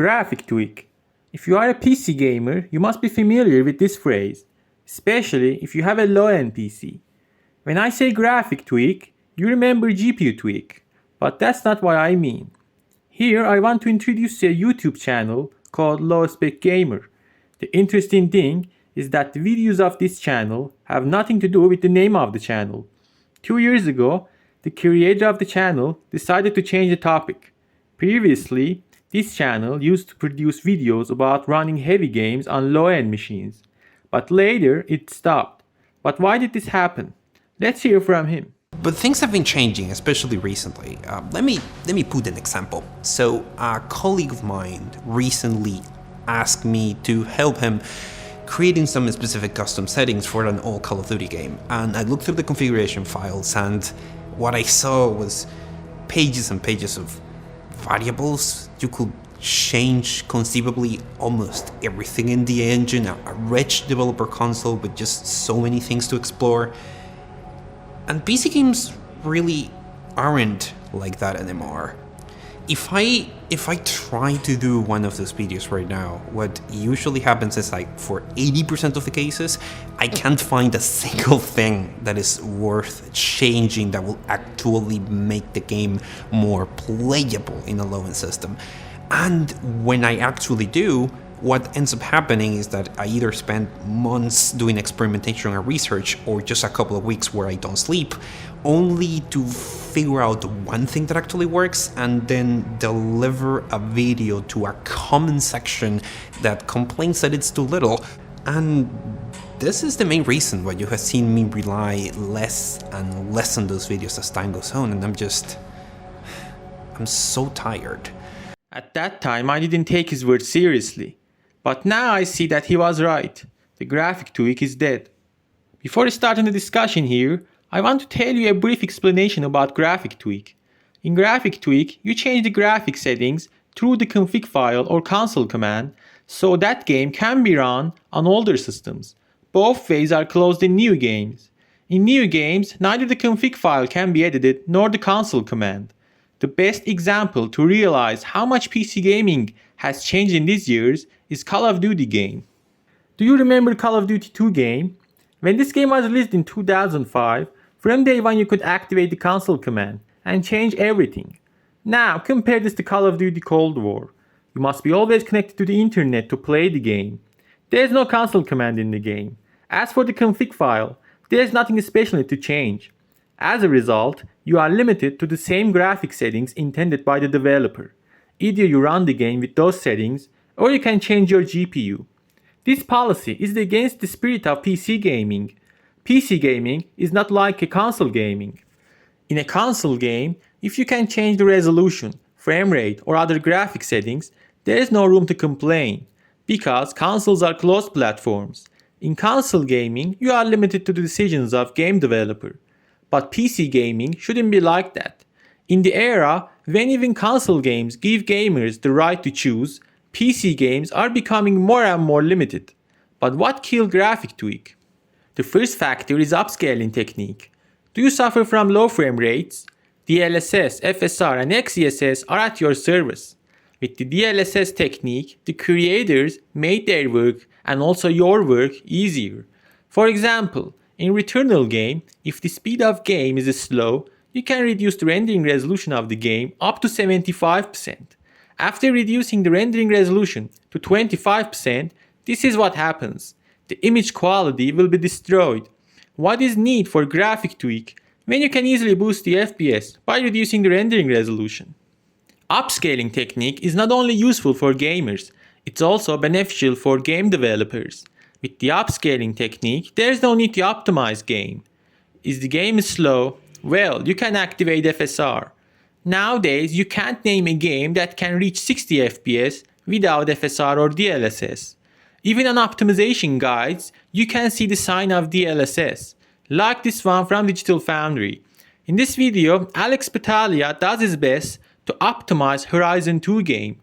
Graphic tweak. If you are a PC gamer, you must be familiar with this phrase, especially if you have a low-end PC. When I say graphic tweak, you remember GPU tweak, but that's not what I mean. Here I want to introduce you a YouTube channel called Low Spec Gamer. The interesting thing is that the videos of this channel have nothing to do with the name of the channel. 2 years ago, the creator of the channel decided to change the topic. Previously, this channel used to produce videos about running heavy games on low-end machines. But later, it stopped. But why did this happen? Let's hear from him. But things have been changing, especially recently. Let me put an example. So a colleague of mine recently asked me to help him creating some specific custom settings for an old Call of Duty game. And I looked through the configuration files, and what I saw was pages and pages of variables. You could change conceivably almost everything in the engine, a rich developer console with just so many things to explore. And PC games really aren't like that anymore. If I try to do one of those videos right now, what usually happens is, like, for 80% of the cases, I can't find a single thing that is worth changing that will actually make the game more playable in a low-end system. And when I actually do, what ends up happening is that I either spend months doing experimentation and research, or just a couple of weeks where I don't sleep, only to figure out one thing that actually works and then deliver a video to a comment section that complains that it's too little. And this is the main reason why you have seen me rely less and less on those videos as time goes on, and I'm so tired. At that time, I didn't take his words seriously. But now I see that he was right. The graphic tweak is dead. Before starting the discussion here, I want to tell you a brief explanation about graphic tweak. In graphic tweak, you change the graphic settings through the config file or console command, so that game can be run on older systems. Both ways are closed in new games. In new games, neither the config file can be edited nor the console command. The best example to realize how much PC gaming has changed in these years is Call of Duty game. Do you remember Call of Duty 2 game? When this game was released in 2005, from day one you could activate the console command and change everything. Now compare this to Call of Duty Cold War. You must be always connected to the internet to play the game. There is no console command in the game. As for the config file, there is nothing special to change. As a result, you are limited to the same graphic settings intended by the developer. Either you run the game with those settings, or you can change your GPU. This policy is against the spirit of PC gaming. PC gaming is not like a console gaming. In a console game, if you can change the resolution, frame rate, or other graphic settings, there is no room to complain, because consoles are closed platforms. In console gaming, you are limited to the decisions of game developer. But PC gaming shouldn't be like that. In the era when even console games give gamers the right to choose, PC games are becoming more and more limited. But what killed graphic tweak? The first factor is upscaling technique. Do you suffer from low frame rates? DLSS, FSR, and XeSS are at your service. With the DLSS technique, the creators made their work and also your work easier. For example, in Returnal game, if the speed of game is slow, you can reduce the rendering resolution of the game up to 75%. After reducing the rendering resolution to 25%, this is what happens. The image quality will be destroyed. What is need for graphic tweak when you can easily boost the FPS by reducing the rendering resolution? Upscaling technique is not only useful for gamers, it's also beneficial for game developers. With the upscaling technique, there is no need to optimize game. Is the game slow? Well, you can activate FSR. Nowadays, you can't name a game that can reach 60 FPS without FSR or DLSS. Even on optimization guides, you can see the sign of DLSS, like this one from Digital Foundry. In this video, Alex Battaglia does his best to optimize Horizon 2 game,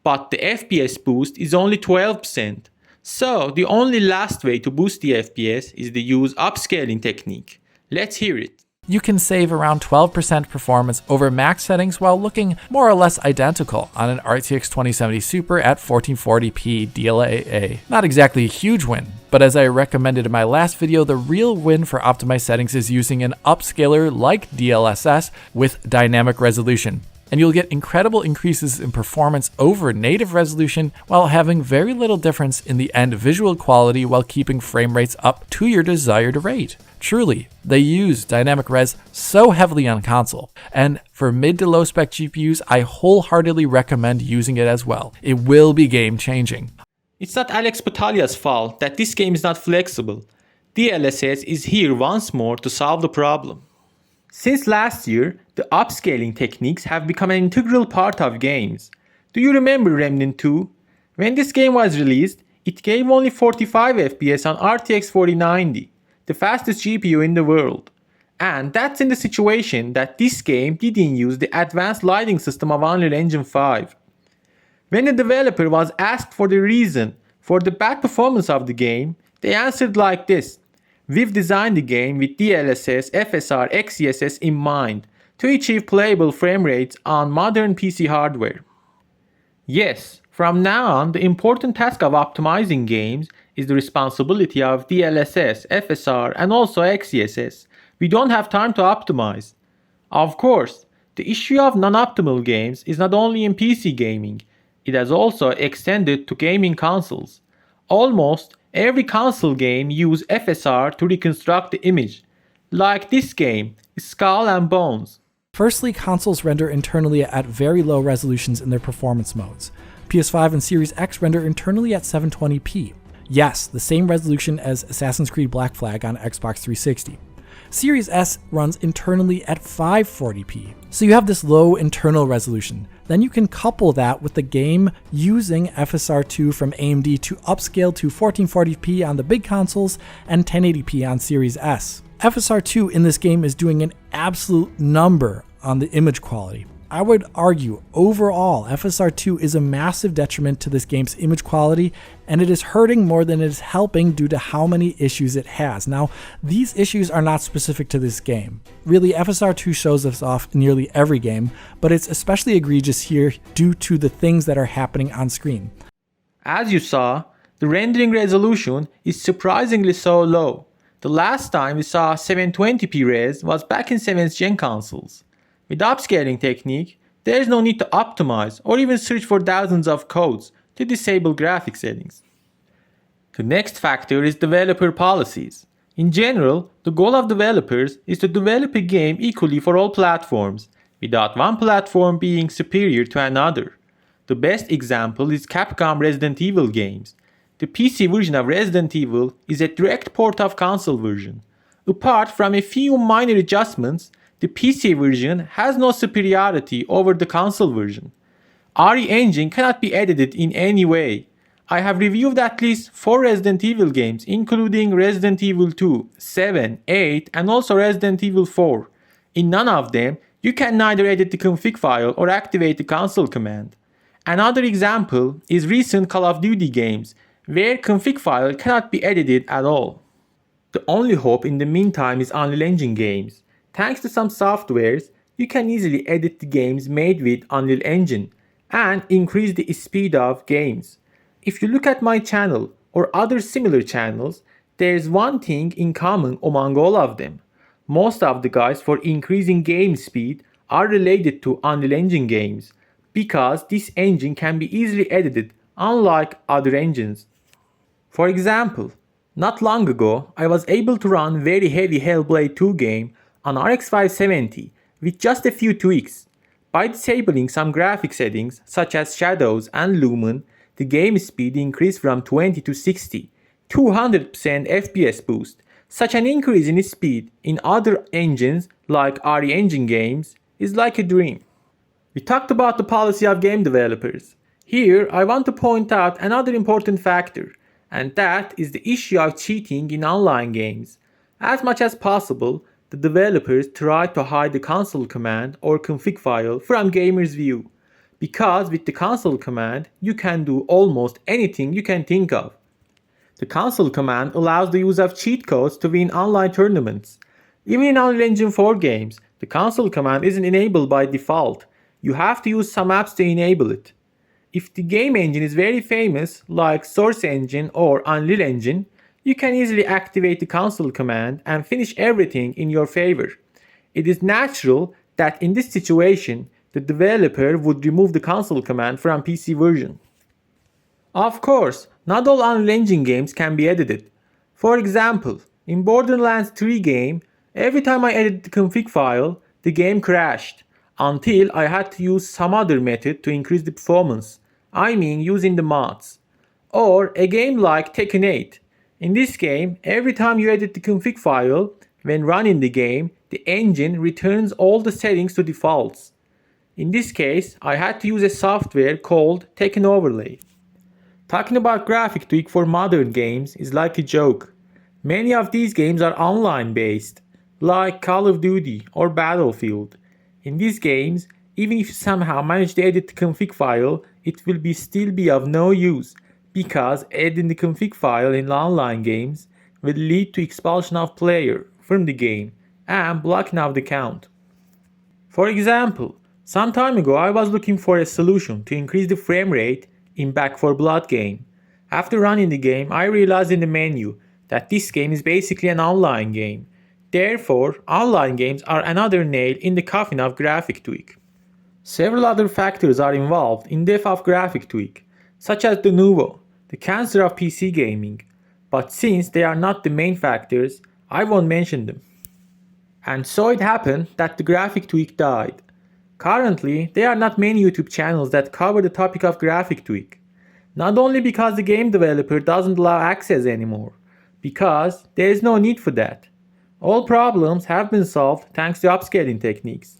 but the FPS boost is only 12%. So the only last way to boost the FPS is to use upscaling technique. Let's hear it. You can save around 12% performance over max settings while looking more or less identical on an RTX 2070 Super at 1440p DLAA. Not exactly a huge win, but as I recommended in my last video, the real win for optimized settings is using an upscaler like DLSS with dynamic resolution. And you'll get incredible increases in performance over native resolution while having very little difference in the end visual quality while keeping frame rates up to your desired rate. Truly, they use dynamic res so heavily on console, and for mid to low spec GPUs, I wholeheartedly recommend using it as well. It will be game changing. It's not Alex Batalha's fault that this game is not flexible. DLSS is here once more to solve the problem. Since last year, the upscaling techniques have become an integral part of games. Do you remember Remnant 2? When this game was released, it gave only 45 FPS on RTX 4090. The fastest GPU in the world. And that's in the situation that this game didn't use the advanced lighting system of Unreal Engine 5. When the developer was asked for the reason for the bad performance of the game, they answered like this: "We've designed the game with DLSS, FSR, XeSS in mind to achieve playable frame rates on modern PC hardware." Yes, from now on, the important task of optimizing games is the responsibility of DLSS, FSR, and also XeSS. We don't have time to optimize. Of course, the issue of non-optimal games is not only in PC gaming, it has also extended to gaming consoles. Almost every console game uses FSR to reconstruct the image, like this game, Skull and Bones. Firstly, consoles render internally at very low resolutions in their performance modes. PS5 and Series X render internally at 720p. Yes, the same resolution as Assassin's Creed Black Flag on Xbox 360. Series S runs internally at 540p. So you have this low internal resolution. Then you can couple that with the game using FSR2 from AMD to upscale to 1440p on the big consoles and 1080p on Series S. FSR2 in this game is doing an absolute number on the image quality. I would argue overall FSR2 is a massive detriment to this game's image quality, and it is hurting more than it is helping due to how many issues it has. Now, these issues are not specific to this game. Really, FSR2 shows us off in nearly every game, but it's especially egregious here due to the things that are happening on screen. As you saw, the rendering resolution is surprisingly so low. The last time we saw 720p res was back in 7th gen consoles. With upscaling technique, there is no need to optimize or even search for thousands of codes to disable graphic settings. The next factor is developer policies. In general, the goal of developers is to develop a game equally for all platforms, without one platform being superior to another. The best example is Capcom Resident Evil games. The PC version of Resident Evil is a direct port of console version. Apart from a few minor adjustments, the PC version has no superiority over the console version. RE Engine cannot be edited in any way. I have reviewed at least 4 Resident Evil games, including Resident Evil 2, 7, 8, and also Resident Evil 4. In none of them, you can neither edit the config file or activate the console command. Another example is recent Call of Duty games, where config file cannot be edited at all. The only hope in the meantime is Unreal Engine games. Thanks to some softwares, you can easily edit the games made with Unreal Engine and increase the speed of games. If you look at my channel or other similar channels, there's one thing in common among all of them. Most of the guides for increasing game speed are related to Unreal Engine games because this engine can be easily edited unlike other engines. For example, not long ago I was able to run very heavy Hellblade 2 game on RX 570 with just a few tweaks. By disabling some graphic settings such as shadows and lumen, the game speed increased from 20 to 60, 200% FPS boost. Such an increase in speed in other engines like RE Engine games is like a dream. We talked about the policy of game developers. Here I want to point out another important factor, and that is the issue of cheating in online games. As much as possible, the developers try to hide the console command or config file from gamers' view, because with the console command you can do almost anything you can think of. The console command allows the use of cheat codes to win online tournaments. Even in Unreal Engine 4 games, the console command isn't enabled by default. You have to use some apps to enable it. If the game engine is very famous, like Source Engine or Unreal Engine, you can easily activate the console command and finish everything in your favor. It is natural that in this situation, the developer would remove the console command from PC version. Of course, not all Unreal Engine games can be edited. For example, in Borderlands 3 game, every time I edited the config file, the game crashed, until I had to use some other method to increase the performance. I mean using the mods. Or a game like Tekken 8. In this game, every time you edit the config file, when running the game, the engine returns all the settings to defaults. In this case, I had to use a software called Tekken Overlay. Talking about graphic tweak for modern games is like a joke. Many of these games are online based, like Call of Duty or Battlefield. In these games, even if you somehow manage to edit the config file, it will still be of no use, because editing the config file in online games will lead to expulsion of player from the game and blocking of the account. For example, some time ago I was looking for a solution to increase the frame rate in Back 4 Blood game. After running the game, I realized in the menu that this game is basically an online game. Therefore, online games are another nail in the coffin of graphic tweak. Several other factors are involved in depth of graphic tweak, such as Denuvo, the cancer of PC gaming, but since they are not the main factors, I won't mention them. And so it happened that the graphic tweak died. Currently, there are not many YouTube channels that cover the topic of graphic tweak. Not only because the game developer doesn't allow access anymore, because there is no need for that. All problems have been solved thanks to upscaling techniques.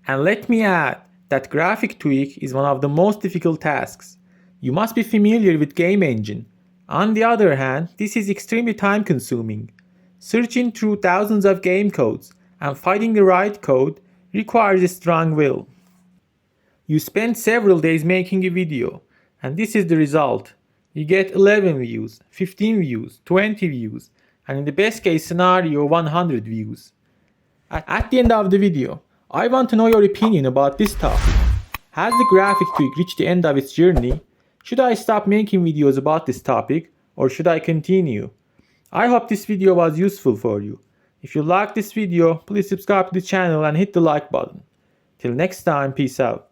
And let me add that graphic tweak is one of the most difficult tasks. You must be familiar with game engine. On the other hand, this is extremely time consuming. Searching through thousands of game codes and finding the right code requires a strong will. You spend several days making a video, and this is the result. You get 11 views, 15 views, 20 views, and in the best case scenario 100 views. At the end of the video, I want to know your opinion about this topic. Has the graphic tweak reached the end of its journey? Should I stop making videos about this topic, or should I continue? I hope this video was useful for you. If you liked this video, please subscribe to the channel and hit the like button. Till next time, peace out.